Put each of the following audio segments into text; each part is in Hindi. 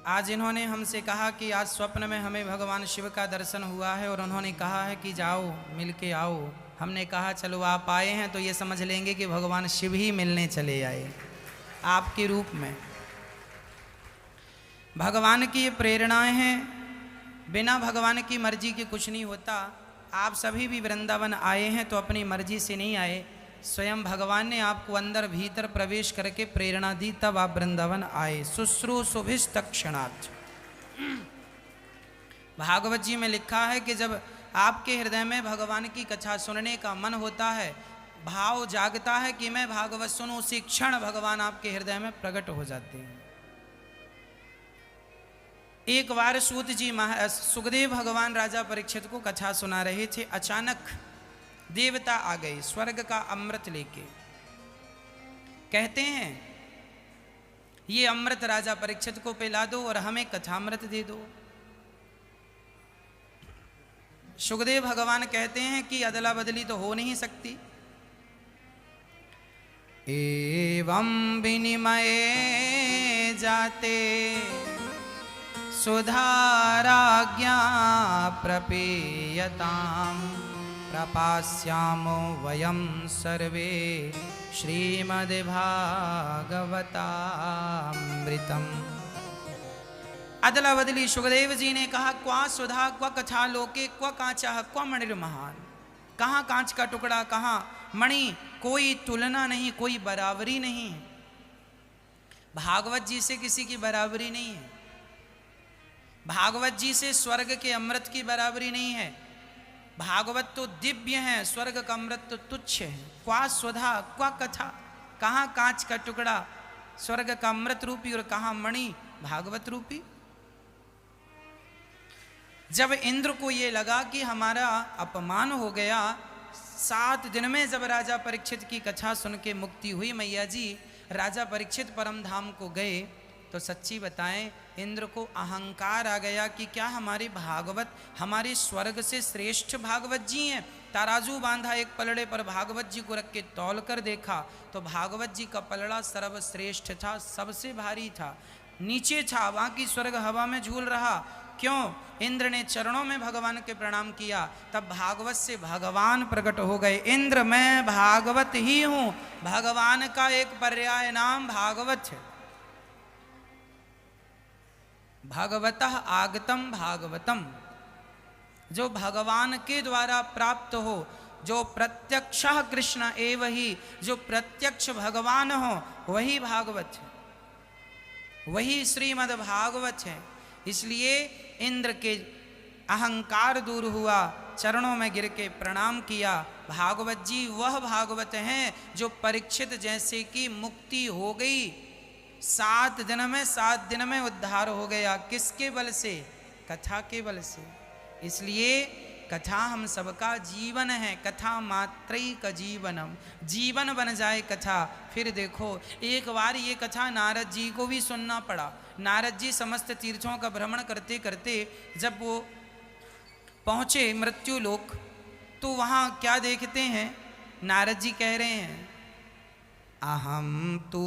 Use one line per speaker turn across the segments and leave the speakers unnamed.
आज इन्होंने हमसे कहा कि आज स्वप्न में हमें भगवान शिव का दर्शन हुआ है और उन्होंने कहा है कि जाओ मिल के आओ। हमने कहा चलो आप आए हैं तो ये समझ लेंगे कि भगवान शिव ही मिलने चले आए आपके रूप में। भगवान की ये प्रेरणाएं हैं, बिना भगवान की मर्जी के कुछ नहीं होता। आप सभी भी वृंदावन आए हैं तो अपनी मर्जी से नहीं आए, स्वयं भगवान ने आपको अंदर भीतर प्रवेश करके प्रेरणा दी, तब आप वृंदावन आए। शुश्रूषुभिस्तक्षणात्। भागवत जी में लिखा है कि जब आपके हृदय में भगवान की कथा सुनने का मन होता है, भाव जागता है कि मैं भागवत सुनूं, उसी क्षण भगवान आपके हृदय में प्रकट हो जाते हैं। एक बार सूत जी सुखदेव भगवान राजा परीक्षित को कथा सुना रहे थे। अचानक देवता आ गए स्वर्ग का अमृत लेके। कहते हैं ये अमृत राजा परीक्षित को पिला दो और हमें कथामृत दे दो। सुखदेव भगवान कहते हैं कि अदला बदली तो हो नहीं सकती। एवं विनिमये जाते सुधाराज्ञा प्रपेयताम् प्रपास्यामो वयं सर्वे श्रीमद्भागवतामृतम्। अदला बदली सुखदेव जी ने कहा, क्वा सुधा क्वा कथा लोके क्वा कांचा क्वा मणिर्महान। कहाँ कांच का टुकड़ा, कहाँ मणि, कोई तुलना नहीं, कोई बराबरी नहीं। भागवत जी से किसी की बराबरी नहीं है। भागवत जी से स्वर्ग के अमृत की बराबरी नहीं है। भागवत तो दिव्य है, स्वर्ग का अमृत तो तुच्छ है। क्वा स्वधा क्वा कथा, कहाँ कांच का टुकड़ा स्वर्ग का अमृत रूपी और कहाँ मणि भागवत रूपी। जब इंद्र को ये लगा कि हमारा अपमान हो गया, 7 दिन में जब राजा परीक्षित की कथा सुन के मुक्ति हुई मैया जी, राजा परीक्षित परम धाम को गए तो सच्ची बताएं इंद्र को अहंकार आ गया कि क्या हमारी भागवत हमारे स्वर्ग से श्रेष्ठ भागवत जी हैं। तराजू बांधा एक पलड़े पर भागवत जी को रख के तौल कर देखा तो भागवत जी का पलड़ा सर्वश्रेष्ठ था, सबसे भारी था। नीचे था, बाकी स्वर्ग हवा में झूल रहा। क्यों? इंद्र ने चरणों में भगवान के प्रणाम किया, तब भागवत से भगवान प्रकट हो गए। इंद्र मैं भागवत ही हूं। भगवान का एक पर्याय नाम भागवत है। भगवतः आगतम भागवतम, जो भगवान के द्वारा प्राप्त हो, जो प्रत्यक्ष कृष्ण एव ही, जो प्रत्यक्ष भगवान हो वही भागवत है, वही श्रीमद् भागवत है। इसलिए इंद्र के अहंकार दूर हुआ, चरणों में गिर के प्रणाम किया। भागवत जी वह भागवत हैं जो परीक्षित जैसे की मुक्ति हो गई, 7 दिन में उद्धार हो गया। किसके बल से? कथा के बल से। इसलिए कथा हम सबका जीवन है। कथा मात्रैक जीवनम, जीवन बन जाए कथा। फिर देखो एक बार ये कथा नारद जी को भी सुनना पड़ा। नारद जी समस्त तीर्थों का भ्रमण करते करते जब वो पहुँचे मृत्यु लोक, तो वहाँ क्या देखते हैं? नारद जी कह रहे हैं, अहम तू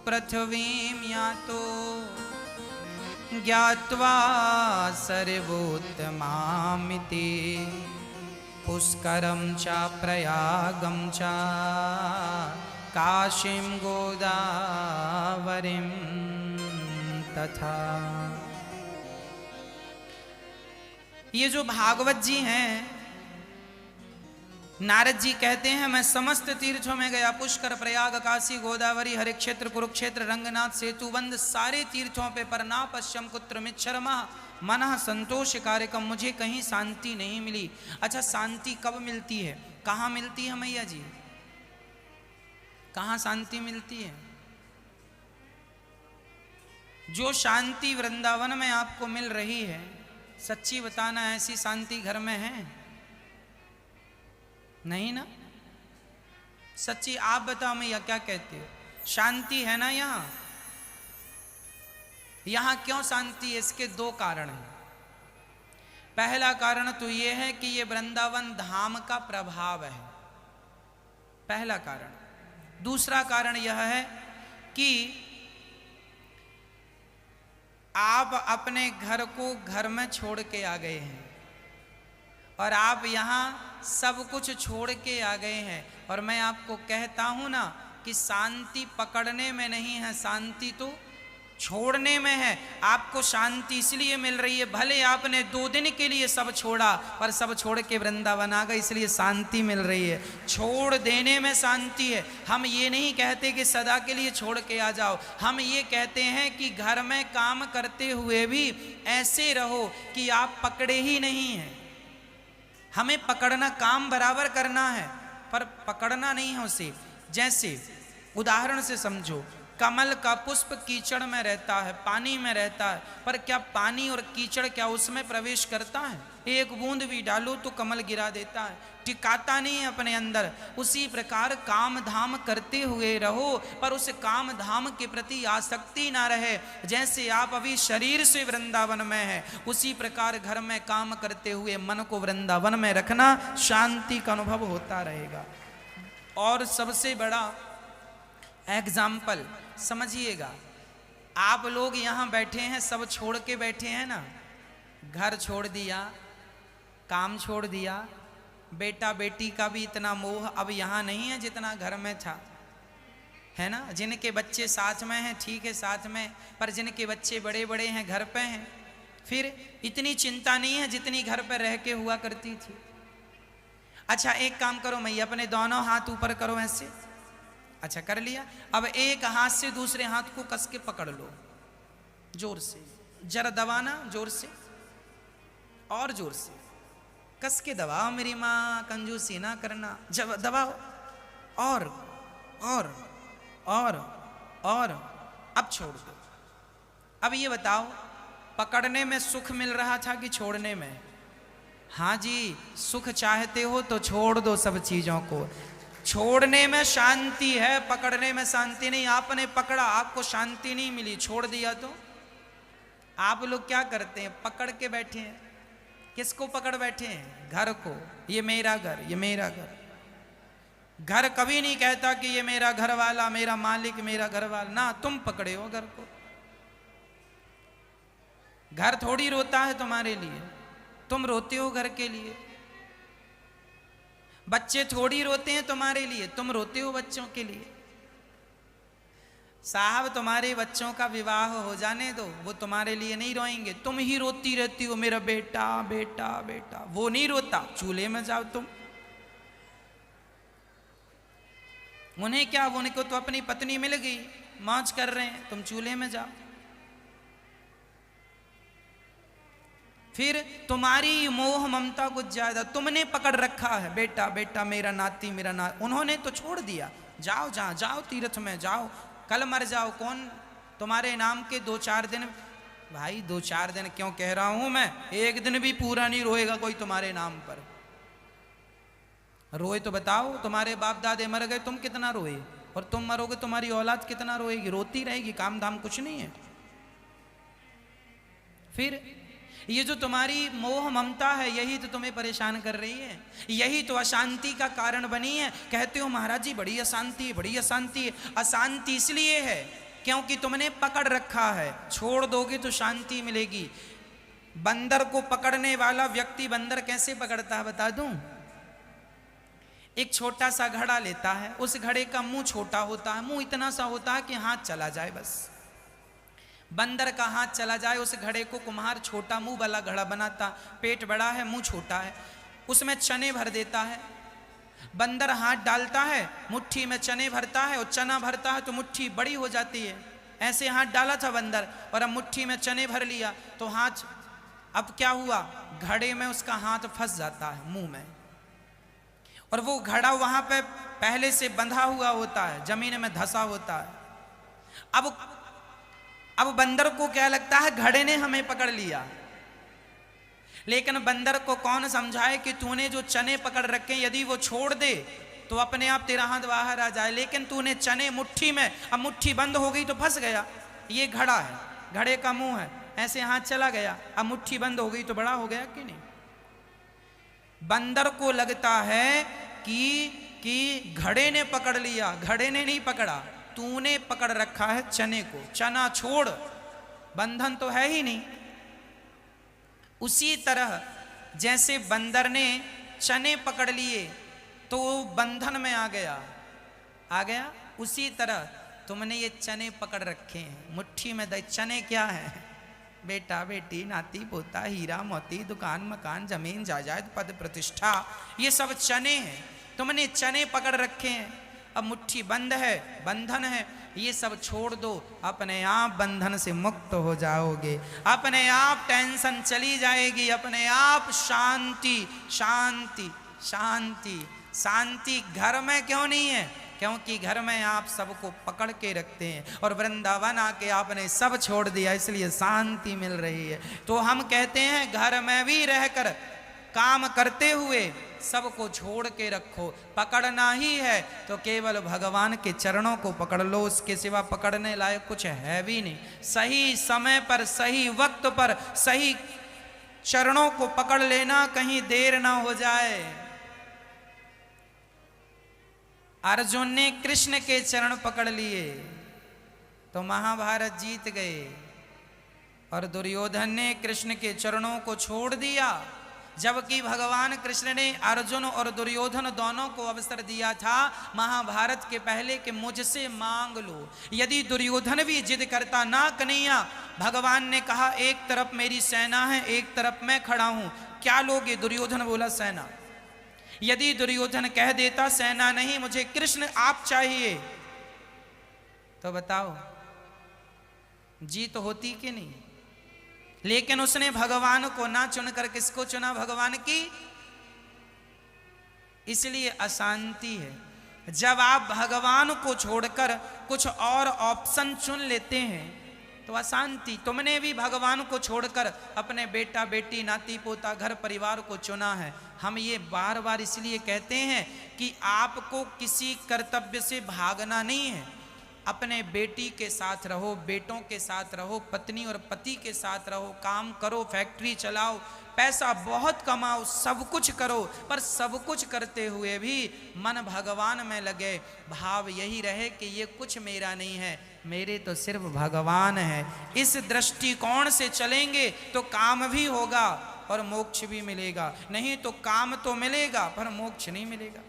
पृथ्वीं यातो ज्ञात्वा सर्वोत्तमामिति पुष्करं च प्रयागं च काशीं गोदावरीं तथा। ये जो भागवत जी हैं, नारद जी कहते हैं मैं समस्त तीर्थों में गया, पुष्कर, प्रयाग, काशी, गोदावरी, हरे क्षेत्र, कुरुक्षेत्र, रंगनाथ, सेतुबंध, सारे तीर्थों पे, पर ना पश्यम कुत्र मिच्छरमा मनः संतोष कार्यक्रम, मुझे कहीं शांति नहीं मिली। अच्छा, शांति कब मिलती है? कहाँ मिलती है मैया जी? कहाँ शांति मिलती है? जो शांति वृंदावन में आपको मिल रही है, सच्ची बताना ऐसी शांति घर में है? नहीं ना? सच्ची आप बताओ मैया क्या कहते हो? शांति है ना यहाँ? यहाँ क्यों शांति है? इसके 2 कारण हैं। पहला कारण तो ये है कि ये वृंदावन धाम का प्रभाव है, पहला कारण। दूसरा कारण यह है कि आप अपने घर को घर में छोड़ के आ गए हैं और आप यहाँ सब कुछ छोड़ के आ गए हैं। और मैं आपको कहता हूँ ना कि शांति पकड़ने में नहीं है, शांति तो छोड़ने में है। आपको शांति इसलिए मिल रही है, भले आपने 2 दिन के लिए सब छोड़ा, पर सब छोड़ के वृंदावन आ गए, इसलिए शांति मिल रही है। छोड़ देने में शांति है। हम ये नहीं कहते कि सदा के लिए छोड़ के आ जाओ, हम ये कहते हैं कि घर में काम करते हुए भी ऐसे रहो कि आप पकड़े ही नहीं हैं। हमें पकड़ना, काम बराबर करना है पर पकड़ना नहीं है उसे। जैसे उदाहरण से समझो, कमल का पुष्प कीचड़ में रहता है, पानी में रहता है, पर क्या पानी और कीचड़ क्या उसमें प्रवेश करता है? एक बूंद भी डालो तो कमल गिरा देता है, टिकाता नहीं है अपने अंदर। उसी प्रकार काम धाम करते हुए रहो, पर उस काम धाम के प्रति आसक्ति ना रहे। जैसे आप अभी शरीर से वृंदावन में है, उसी प्रकार घर में काम करते हुए मन को वृंदावन में रखना, शांति का अनुभव होता रहेगा। और सबसे बड़ा एग्जाम्पल समझिएगा, आप लोग यहाँ बैठे हैं, सब छोड़ के बैठे हैं ना, घर छोड़ दिया, काम छोड़ दिया, बेटा बेटी का भी इतना मोह अब यहाँ नहीं है जितना घर में था, है ना। जिनके बच्चे साथ में हैं ठीक है साथ में, पर जिनके बच्चे बड़े बड़े हैं घर पे हैं, फिर इतनी चिंता नहीं है जितनी घर पे रह के हुआ करती थी। अच्छा एक काम करो मैया, अपने दोनों हाथ ऊपर करो ऐसे। अच्छा कर लिया। अब एक हाथ से दूसरे हाथ को कस के पकड़ लो, जोर से, जरा दबाना जोर से, और जोर से कस के दबाओ मेरी माँ, कंजूसी ना करना, जब दबाओ, और अब छोड़ दो। अब ये बताओ, पकड़ने में सुख मिल रहा था कि छोड़ने में? हाँ जी, सुख चाहते हो तो छोड़ दो सब चीजों को। छोड़ने में शांति है, पकड़ने में शांति नहीं। आपने पकड़ा, आपको शांति नहीं मिली, छोड़ दिया तो? आप लोग क्या करते हैं, पकड़ के बैठे हैं। किसको पकड़ बैठे हैं? घर को। ये मेरा घर, ये मेरा घर। घर कभी नहीं कहता कि ये मेरा घर वाला, मेरा मालिक, मेरा घर वाला, ना, तुम पकड़े हो घर को। घर थोड़ी रोता है तुम्हारे लिए, तुम रोते हो घर के लिए। बच्चे थोड़ी रोते हैं तुम्हारे लिए, तुम रोते हो बच्चों के लिए। साहब तुम्हारे बच्चों का विवाह हो जाने दो, वो तुम्हारे लिए नहीं रोएंगे, तुम ही रोती रहती हो, मेरा बेटा बेटा बेटा। वो नहीं रोता, चूल्हे में जाओ तुम। उन्हें क्या, उनको तो अपनी पत्नी मिल गई, मौज कर रहे हैं, तुम चूल्हे में जाओ। फिर तुम्हारी मोह ममता कुछ ज्यादा, तुमने पकड़ रखा है, बेटा बेटा, मेरा नाती मेरा ना। उन्होंने तो छोड़ दिया, जाओ जहाँ जाओ, तीर्थ में जाओ, कल मर जाओ, कौन तुम्हारे नाम के 2-4 दिन। भाई 2-4 दिन क्यों कह रहा हूं मैं, एक दिन भी पूरा नहीं रोएगा कोई तुम्हारे नाम पर। रोए तो बताओ, तुम्हारे बाप दादे मर गए, तुम कितना रोए, और तुम मरोगे तुम्हारी औलाद कितना रोएगी, रोती रहेगी, काम धाम कुछ नहीं है। फिर ये जो तुम्हारी मोह ममता है, यही तो तुम्हें परेशान कर रही है, यही तो अशांति का कारण बनी है। कहते हो महाराज जी बड़ी अशांति है, बड़ी अशांति है। अशांति इसलिए है क्योंकि तुमने पकड़ रखा है, छोड़ दोगे तो शांति मिलेगी। बंदर को पकड़ने वाला व्यक्ति बंदर कैसे पकड़ता है बता दूं? एक छोटा सा घड़ा लेता है, उस घड़े का मुंह छोटा होता है, मुंह इतना सा होता है कि हाथ चला जाए बस। बंदर का हाथ चला जाए, उस घड़े को कुम्हार छोटा मुंह वाला घड़ा बनाता, पेट बड़ा है मुंह छोटा है, उसमें चने भर देता है। बंदर हाथ डालता है, मुट्ठी में चने भरता है, और चना भरता है तो मुट्ठी बड़ी हो जाती है। ऐसे हाथ डाला था बंदर, और अब मुट्ठी में चने भर लिया तो हाथ, अब क्या हुआ, घड़े में उसका हाथ फंस जाता है मुंह में, और वो घड़ा वहां पे पहले से बंधा हुआ होता है, जमीन में धंसा होता है। अब बंदर को क्या लगता है, घड़े ने हमें पकड़ लिया। लेकिन बंदर को कौन समझाए कि तूने जो चने पकड़ रखे, यदि वो छोड़ दे तो अपने आप तेरा हाथ बाहर आ जाए, लेकिन तूने चने मुट्ठी में, अब मुट्ठी बंद हो गई तो फंस गया। ये घड़ा है, घड़े का मुंह है, ऐसे हाथ चला गया, अब मुट्ठी बंद हो गई तो बड़ा हो गया कि नहीं? बंदर को लगता है कि घड़े ने पकड़ लिया, घड़े ने नहीं पकड़ा, तूने पकड़ रखा है चने को। चना छोड़, बंधन तो है ही नहीं। उसी तरह जैसे बंदर ने चने पकड़ लिए तो बंधन में आ गया, उसी तरह तुमने ये चने पकड़ रखे हैं मुट्ठी में। चने क्या है? बेटा बेटी नाती पोता हीरा मोती दुकान मकान जमीन जायदाद पद प्रतिष्ठा, ये सब चने हैं। तुमने चने पकड़ रखे हैं, अब मुट्ठी बंद है, बंधन है, ये सब छोड़ दो, अपने आप बंधन से मुक्त हो जाओगे, अपने आप टेंशन चली जाएगी, अपने आप शांति शांति शांति शांति। घर में क्यों नहीं है? क्योंकि घर में आप सबको पकड़ के रखते हैं और वृंदावन आके आपने सब छोड़ दिया, इसलिए शांति मिल रही है। तो हम कहते हैं घर में भी रहकर काम करते हुए सबको छोड़ के रखो। पकड़ना ही है तो केवल भगवान के चरणों को पकड़ लो, उसके सिवा पकड़ने लायक कुछ है भी नहीं। सही समय पर सही वक्त पर सही चरणों को पकड़ लेना, कहीं देर ना हो जाए। अर्जुन ने कृष्ण के चरण पकड़ लिए तो महाभारत जीत गए, और दुर्योधन ने कृष्ण के चरणों को छोड़ दिया। जबकि भगवान कृष्ण ने अर्जुन और दुर्योधन दोनों को अवसर दिया था महाभारत के पहले कि मुझसे मांग लो। यदि दुर्योधन भी जिद करता, ना कन्हैया, भगवान ने कहा एक तरफ मेरी सेना है, एक तरफ मैं खड़ा हूं, क्या लोगे? दुर्योधन बोला सेना। यदि दुर्योधन कह देता सेना नहीं, मुझे कृष्ण आप चाहिए, तो बताओ जीत होती कि नहीं? लेकिन उसने भगवान को ना चुनकर किसको चुना? भगवान की। इसलिए अशांति है। जब आप भगवान को छोड़कर कुछ और ऑप्शन चुन लेते हैं तो अशांति। तुमने भी भगवान को छोड़कर अपने बेटा बेटी नाती पोता घर परिवार को चुना है। हम ये बार बार इसलिए कहते हैं कि आपको किसी कर्तव्य से भागना नहीं है। अपने बेटी के साथ रहो, बेटों के साथ रहो, पत्नी और पति के साथ रहो, काम करो, फैक्ट्री चलाओ, पैसा बहुत कमाओ, सब कुछ करो, पर सब कुछ करते हुए भी मन भगवान में लगे। भाव यही रहे कि ये कुछ मेरा नहीं है, मेरे तो सिर्फ भगवान है। इस दृष्टिकोण से चलेंगे तो काम भी होगा और मोक्ष भी मिलेगा। नहीं तो काम तो मिलेगा पर मोक्ष नहीं मिलेगा।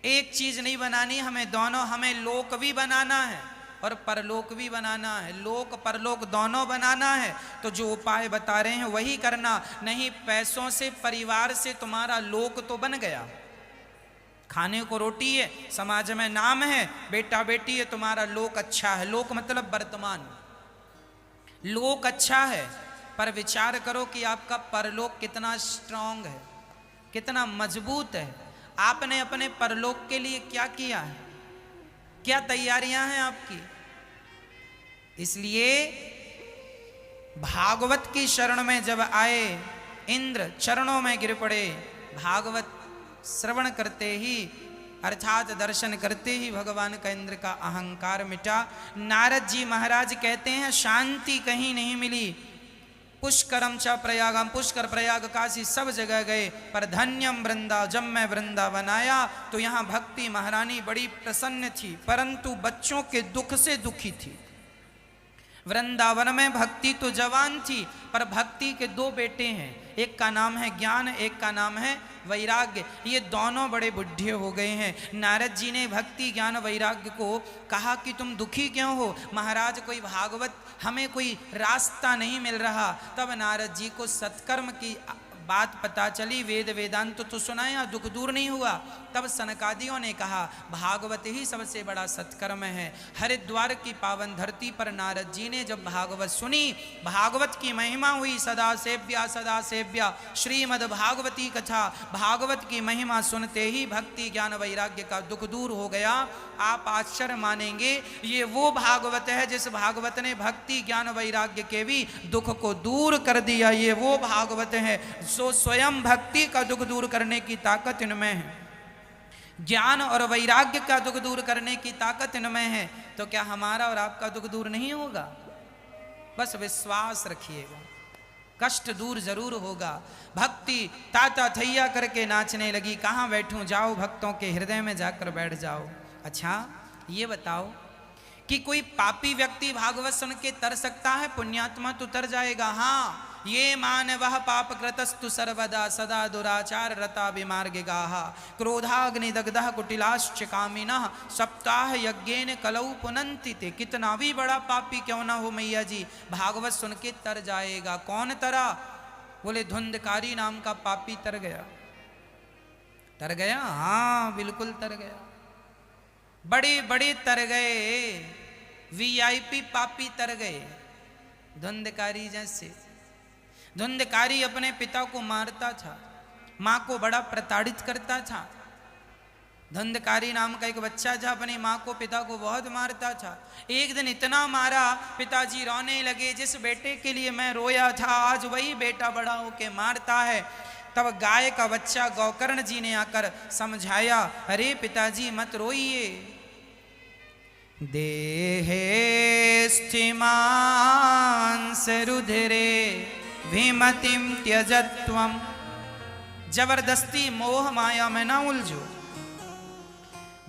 एक चीज नहीं बनानी हमें, दोनों। हमें लोक भी बनाना है और परलोक भी बनाना है। लोक परलोक दोनों बनाना है तो जो उपाय बता रहे हैं वही करना। नहीं पैसों से परिवार से तुम्हारा लोक तो बन गया, खाने को रोटी है, समाज में नाम है, बेटा बेटी है, तुम्हारा लोक अच्छा है। लोक मतलब वर्तमान, लोक अच्छा है, पर विचार करो कि आपका परलोक कितना स्ट्रांग है, कितना मजबूत है। आपने अपने परलोक के लिए क्या किया है? क्या तैयारियां हैं आपकी? इसलिए भागवत की शरण में जब आए, इंद्र चरणों में गिर पड़े। भागवत श्रवण करते ही अर्थात दर्शन करते ही भगवान का इंद्र का अहंकार मिटा। नारद जी महाराज कहते हैं शांति कहीं नहीं मिली। पुष्करम च प्रयागम, पुष्कर प्रयाग काशी सब जगह गए, पर धन्यम वृंदा, जब मैं वृंदावन आया तो यहाँ भक्ति महारानी बड़ी प्रसन्न थी, परंतु बच्चों के दुख से दुखी थी। वृंदावन में भक्ति तो जवान थी, पर भक्ति के दो बेटे हैं, एक का नाम है ज्ञान, एक का नाम है वैराग्य। ये दोनों बड़े बुढ़े हो गए हैं। नारद जी ने भक्ति ज्ञान वैराग्य को कहा कि तुम दुखी क्यों हो? महाराज कोई भागवत, हमें कोई रास्ता नहीं मिल रहा। तब नारद जी को सत्कर्म की बात पता चली, वेद वेदांत तो सुनाया, दुख दूर नहीं हुआ। तब सनकादियों ने कहा भागवत ही सबसे बड़ा सत्कर्म है। हरिद्वार की पावन धरती पर नारद जी ने जब भागवत सुनी, भागवत की महिमा हुई, सदा सेव्या श्रीमद् भागवती कथा। भागवत की महिमा सुनते ही भक्ति ज्ञान वैराग्य का दुख दूर हो गया। आप आश्चर्य मानेंगे, ये वो भागवत है जिस भागवत ने भक्ति ज्ञान वैराग्य के भी दुख को दूर कर दिया। ये वो भागवत है जो स्वयं भक्ति का दुख दूर करने की ताकत इनमें है, ज्ञान और वैराग्य का दुख दूर करने की ताकत इनमें है। तो क्या हमारा और आपका दुख दूर नहीं होगा? बस विश्वास रखिएगा, कष्ट दूर जरूर होगा। भक्ति ताता थैया करके नाचने लगी, कहाँ बैठूं? जाओ भक्तों के हृदय में जाकर बैठ जाओ। अच्छा ये बताओ कि कोई पापी व्यक्ति भागवत सुन के तर सकता है? पुण्यात्मा तो तर जाएगा। हाँ, ये मानवः पाप कृतस्तु सर्वदा सदा दुराचार रता विमार्गिगाः क्रोधाग्निदग्धः कुटिलाश्च कामिनः सप्ताह यज्ञेन कलौ पुनन्ति ते। कितना भी बड़ा पापी क्यों ना हो मैया जी, भागवत सुन के तर जाएगा। कौन तरा? बोले धुंधकारी नाम का पापी तर गया। तर गया? हाँ बिल्कुल तर गया। बड़े बड़े तर गए, वीआईपी पापी तर गए, धुंधकारी जैसे। धुंधकारी अपने पिता को मारता था, माँ को बड़ा प्रताड़ित करता था। धुंधकारी नाम का एक बच्चा था, अपनी माँ को पिता को बहुत मारता था। एक दिन इतना मारा, पिताजी रोने लगे, जिस बेटे के लिए मैं रोया था आज वही बेटा बड़ा होके मारता है। तब गाय का बच्चा गौकर्ण जी ने आकर समझाया, अरे पिताजी मत रोइए। देहे स्थिमांस रुधिरे विमतिम त्यजत्वम। जबरदस्ती मोह माया में ना उलझो।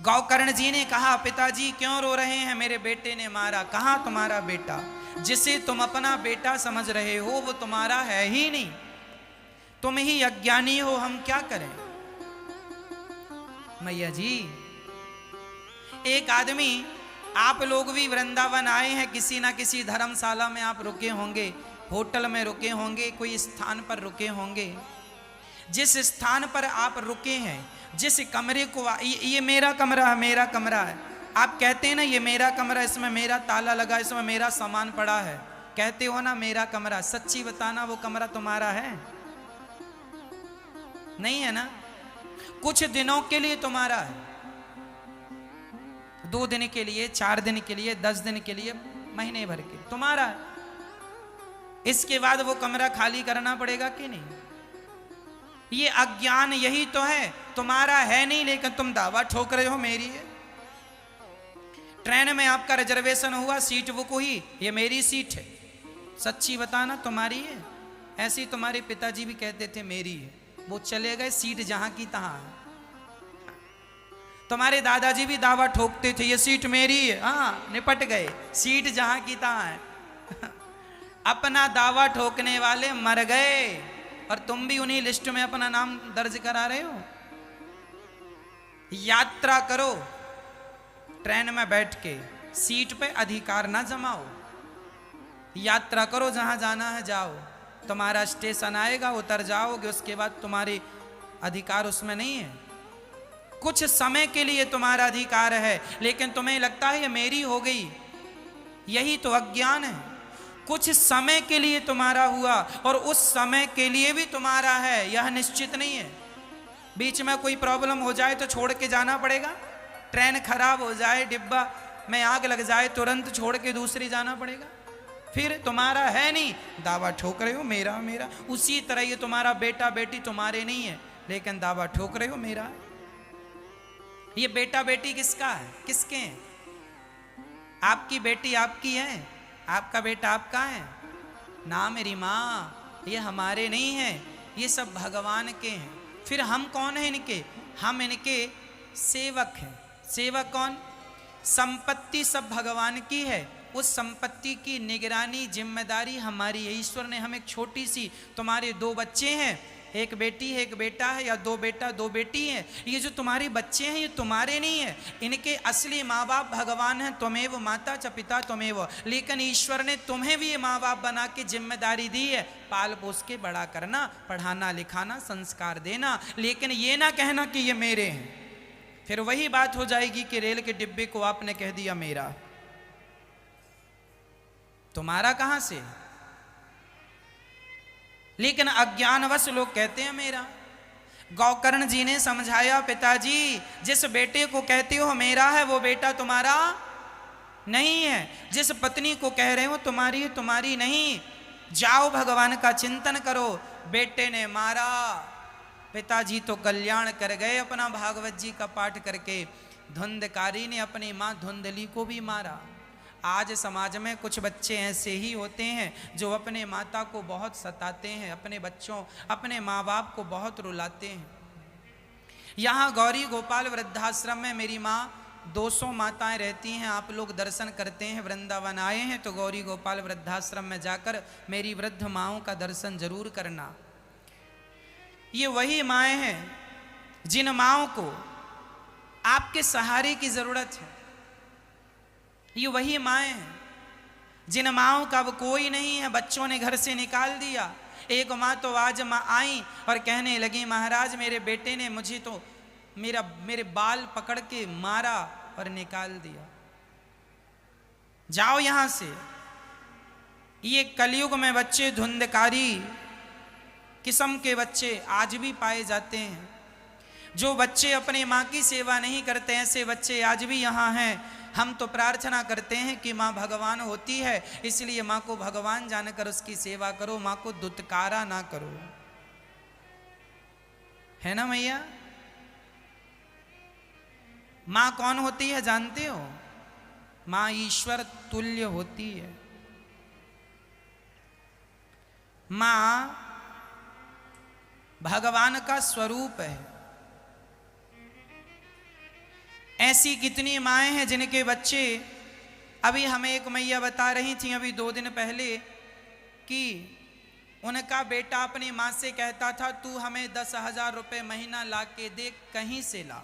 गौकर्ण जी ने कहा, पिताजी क्यों रो रहे हैं? मेरे बेटे ने मारा। कहाँ तुम्हारा बेटा? जिसे तुम अपना बेटा समझ रहे हो वो तुम्हारा है ही नहीं, तुम ही अज्ञानी हो, हम क्या करें? मैया जी, एक आदमी, आप लोग भी वृंदावन आए हैं, किसी ना किसी धर्मशाला में आप रुके होंगे, होटल में रुके होंगे, कोई स्थान पर रुके होंगे। जिस स्थान पर आप रुके हैं, जिस कमरे को, ये मेरा कमरा है, मेरा कमरा है, आप कहते हैं ना ये मेरा कमरा, इसमें मेरा ताला लगा, इसमें मेरा सामान पड़ा है, कहते हो ना मेरा कमरा। सच्ची बताना वो कमरा तुम्हारा है? नहीं है ना। कुछ दिनों के लिए तुम्हारा है, 2 दिन के लिए, 4 दिन के लिए, 10 दिन के लिए, महीने भर के तुम्हारा है। इसके बाद वो कमरा खाली करना पड़ेगा कि नहीं? ये अज्ञान यही तो है, तुम्हारा है नहीं लेकिन तुम दावा ठोक रहे हो मेरी है। ट्रेन में आपका रिजर्वेशन हुआ, सीट बुक हुई, ये मेरी सीट है, सच्ची बताना तुम्हारी है? ऐसी तुम्हारे पिताजी भी कहते थे मेरी है, वो चले गए, सीट जहां की तहां है। तुम्हारे दादाजी भी दावा ठोकते थे ये सीट मेरी है, हाँ निपट गए, सीट जहां की तहां है। अपना दावा ठोकने वाले मर गए और तुम भी उन्हीं लिस्ट में अपना नाम दर्ज करा रहे हो। यात्रा करो, ट्रेन में बैठ के सीट पे अधिकार ना जमाओ। यात्रा करो, जहां जाना है जाओ, तुम्हारा स्टेशन आएगा, उतर जाओगे, उसके बाद तुम्हारे अधिकार उसमें नहीं है। कुछ समय के लिए तुम्हारा अधिकार है, लेकिन तुम्हें लगता है ये मेरी हो गई, यही तो अज्ञान है। कुछ समय के लिए तुम्हारा हुआ और उस समय के लिए भी तुम्हारा है, यह निश्चित नहीं है। बीच में कोई प्रॉब्लम हो जाए तो छोड़ के जाना पड़ेगा, ट्रेन खराब हो जाए, डिब्बा में आग लग जाए, तुरंत छोड़ के दूसरी जाना पड़ेगा। फिर तुम्हारा है नहीं, दावा ठोक रहे हो मेरा मेरा। उसी तरह ये तुम्हारा बेटा बेटी तुम्हारे नहीं है, लेकिन दावा ठोक रहे हो मेरा। ये बेटा बेटी किसका है? किसके हैं? आपकी बेटी आपकी है, आपका बेटा आपका है ना? मेरी माँ, ये हमारे नहीं है, ये सब भगवान के हैं। फिर हम कौन है इनके? हम इनके सेवक हैं। सेवक कौन? संपत्ति सब भगवान की है, उस संपत्ति की निगरानी जिम्मेदारी हमारी है। ईश्वर ने हमें छोटी सी, तुम्हारे 2 बच्चे हैं, एक बेटी है एक बेटा है, या 2 बेटा 2 बेटी हैं, ये जो तुम्हारे बच्चे हैं ये तुम्हारे नहीं है, इनके असली माँ बाप भगवान हैं। त्वमेव माता च पिता त्वमेव। लेकिन ईश्वर ने तुम्हें भी ये माँ बाप बना के जिम्मेदारी दी है, पाल पोस के बड़ा करना, पढ़ाना लिखाना, संस्कार देना, लेकिन ये ना कहना कि ये मेरे हैं। फिर वही बात हो जाएगी कि रेल के डिब्बे को आपने कह दिया मेरा, तुम्हारा कहां से? लेकिन अज्ञानवश लोग कहते हैं मेरा। गौकर्ण जी ने समझाया, पिताजी जिस बेटे को कहते हो मेरा है वो बेटा तुम्हारा नहीं है, जिस पत्नी को कह रहे हो तुम्हारी तुम्हारी नहीं। जाओ भगवान का चिंतन करो। बेटे ने मारा, पिताजी तो कल्याण कर गए अपना भागवत जी का पाठ करके। धुंधकारी ने अपनी माँ धुंधली को भी मारा। आज समाज में कुछ बच्चे ऐसे ही होते हैं जो अपने माता को बहुत सताते हैं, अपने बच्चों, अपने माँ बाप को बहुत रुलाते हैं। यहाँ गौरी गोपाल वृद्धाश्रम में मेरी माँ 200 माताएं रहती हैं, आप लोग दर्शन करते हैं, वृंदावन आए हैं तो गौरी गोपाल वृद्धाश्रम में जाकर मेरी वृद्ध माओं का दर्शन जरूर करना। ये वही माएँ हैं जिन माओं को आपके सहारे की जरूरत है। ये वही माएँ हैं जिन माओं का अब कोई नहीं है, बच्चों ने घर से निकाल दिया। एक माँ तो आज माँ आई और कहने लगी, महाराज मेरे बेटे ने मुझे तो मेरे बाल पकड़ के मारा और निकाल दिया, जाओ यहां से। ये कलयुग में बच्चे धुंधकारी किस्म के बच्चे आज भी पाए जाते हैं। जो बच्चे अपने माँ की सेवा नहीं करते, ऐसे बच्चे आज भी यहाँ हैं। हम तो प्रार्थना करते हैं कि माँ भगवान होती है, इसलिए माँ को भगवान जानकर उसकी सेवा करो, माँ को दुत्कारा ना करो, है ना मैया। माँ कौन होती है जानते हो? माँ ईश्वर तुल्य होती है। माँ भगवान का स्वरूप है। ऐसी कितनी माएँ हैं जिनके बच्चे, अभी हमें एक मैया बता रही थी अभी 2 दिन पहले कि उनका बेटा अपनी माँ से कहता था, तू हमें 10,000 रुपये महीना ला के दे, कहीं से ला।